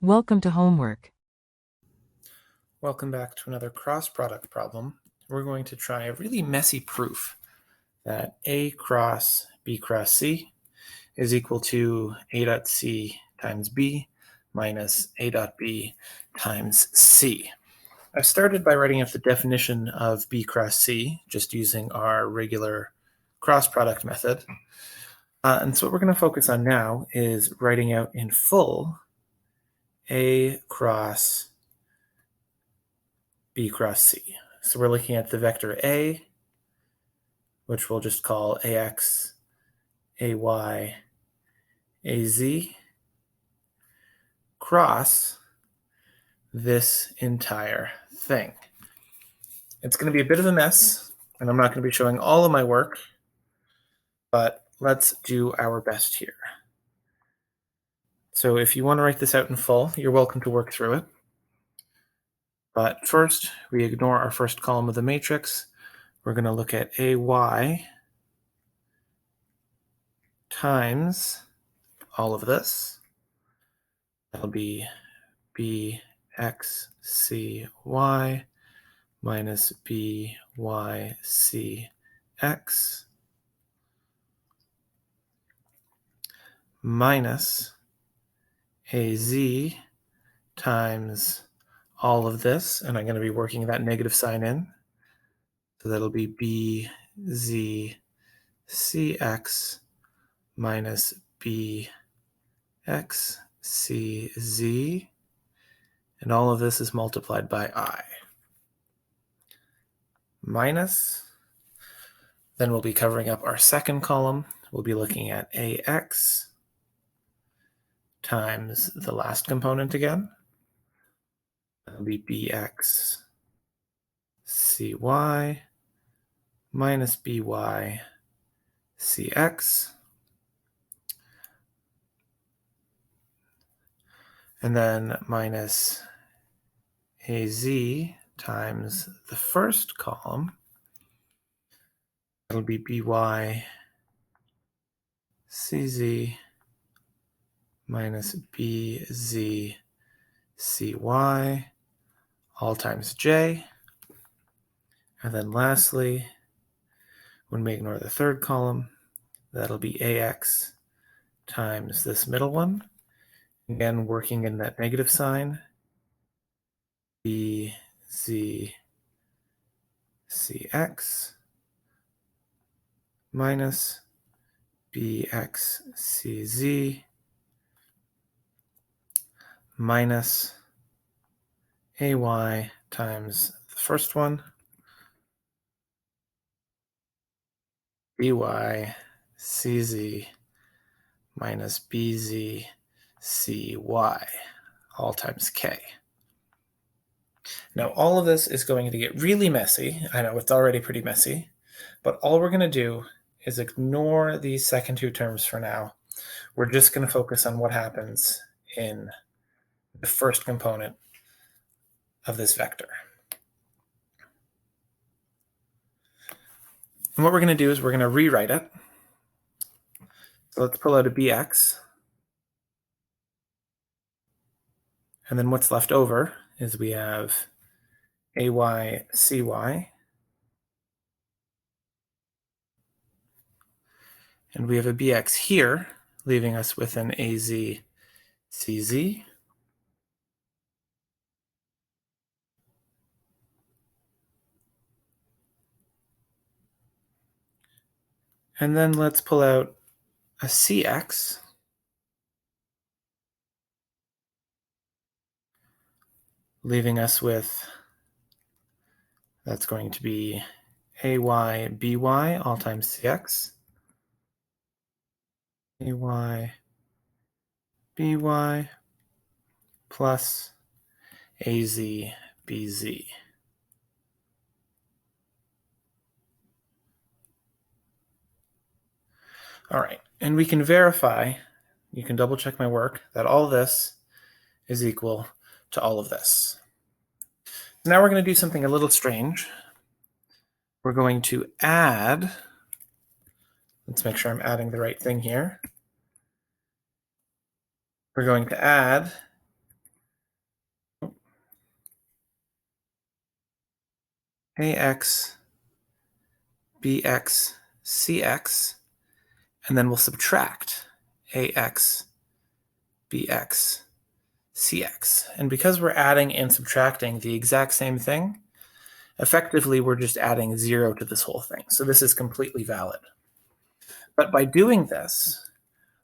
Welcome to homework. Welcome back to another cross product problem. We're going to try a really messy proof that A cross B cross C is equal to A dot C times B minus A dot B times C. I started by writing up the definition of B cross C, just using our regular cross product method. And so what we're going to focus on now is writing out in full A cross B cross C. So we're looking at the vector A, which we'll just call AX, AY, AZ, cross this entire thing. It's going to be a bit of a mess, and I'm not going to be showing all of my work, but let's do our best here. So if you want to write this out in full, you're welcome to work through it. But first, we ignore our first column of the matrix. We're going to look at AY times all of this. That'll be BXCY minus BYCX minus AZ times all of this, and I'm going to be working that negative sign in. So that'll be BZCX minus BXCZ, and all of this is multiplied by I. Minus, then we'll be covering up our second column. We'll be looking at AX times the last component again. That'll be BX CY minus BY CX. And then minus AZ times the first column. That'll be BY CZ minus BZ CY, all times J. And then lastly, when we ignore the third column, that'll be AX times this middle one. Again, working in that negative sign, BZCX minus BXCZ minus AY times the first one, BYCZ minus BZCY, all times K. Now, all of this is going to get really messy. I know it's already pretty messy, but all we're going to do is ignore these second two terms for now. We're just going to focus on what happens in the first component of this vector. And what we're going to do is we're going to rewrite it. So let's pull out a BX. And then what's left over is we have AYCY. And we have a BX here, leaving us with an AZCZ. And then let's pull out a CX. Leaving us with, that's going to be AYBY, all times CX. AYBY plus AZBZ. All right, and we can verify, you can double check my work, that all this is equal to all of this. Now we're going to do something a little strange. We're going to add, let's make sure I'm adding the right thing here. We're going to add AX, BX, CX, and then we'll subtract AX, BX, CX. And because we're adding and subtracting the exact same thing, effectively we're just adding 0 to this whole thing. So this is completely valid. But by doing this,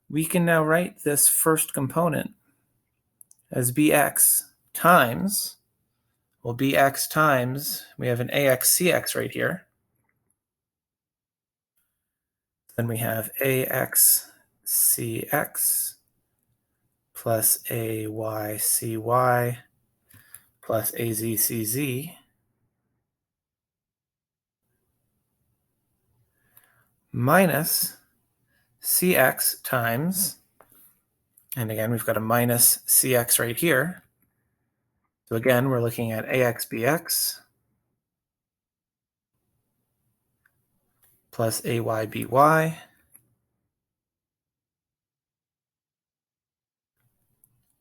we can now write this first component as BX times, well, BX times, we have an AX, CX right here. Then we have AX, CX plus AY, CY plus AZ, CZ minus CX times, and again, we've got a minus CX right here. So again, we're looking at AX, BX plus AY, BY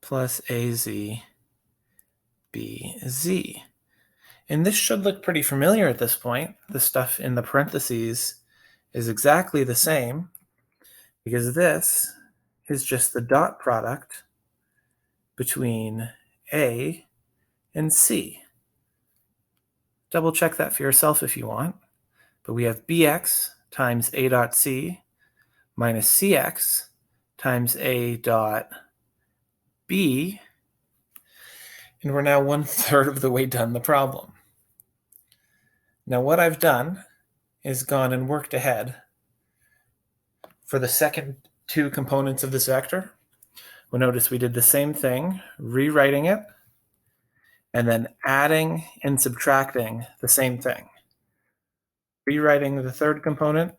plus AZ, BZ. And this should look pretty familiar at this point. The stuff in the parentheses is exactly the same because this is just the dot product between A and C. Double check that for yourself if you want. But we have BX times A dot C minus CX times A dot B. And we're now 1/3 of the way done the problem. Now what I've done is gone and worked ahead for the second two components of this vector. Well, notice we did the same thing, rewriting it, and then adding and subtracting the same thing. Rewriting the third component,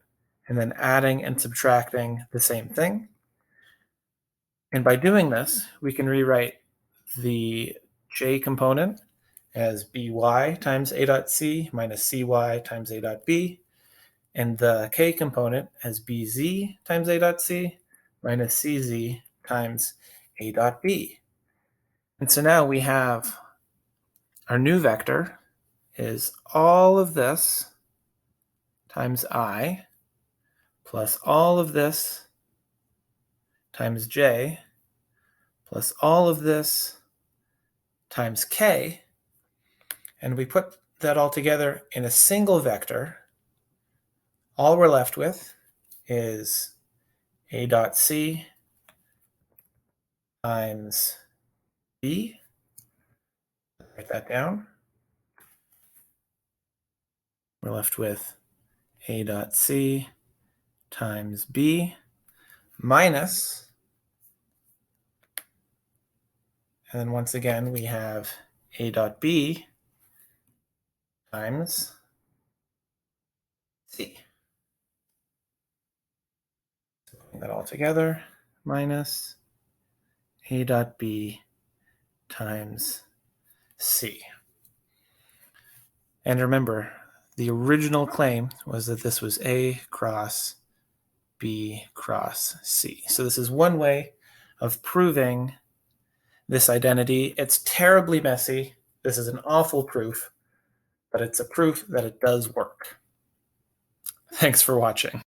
and then adding and subtracting the same thing. And by doing this, we can rewrite the J component as by times A dot C minus cy times A dot B, and the K component as bz times A dot C minus cz times A dot B. And so now we have our new vector is all of this times I plus all of this times j plus all of this times k, and we put that all together in a single vector. All we're left with is A dot C times B. Write that down. We're left with A dot C times B minus, and then once again we have A dot B times C. So putting that all together, minus A dot B times C. And remember, the original claim was that this was A cross B cross C. So this is one way of proving this identity. It's terribly messy. This is an awful proof, but it's a proof that it does work. Thanks for watching.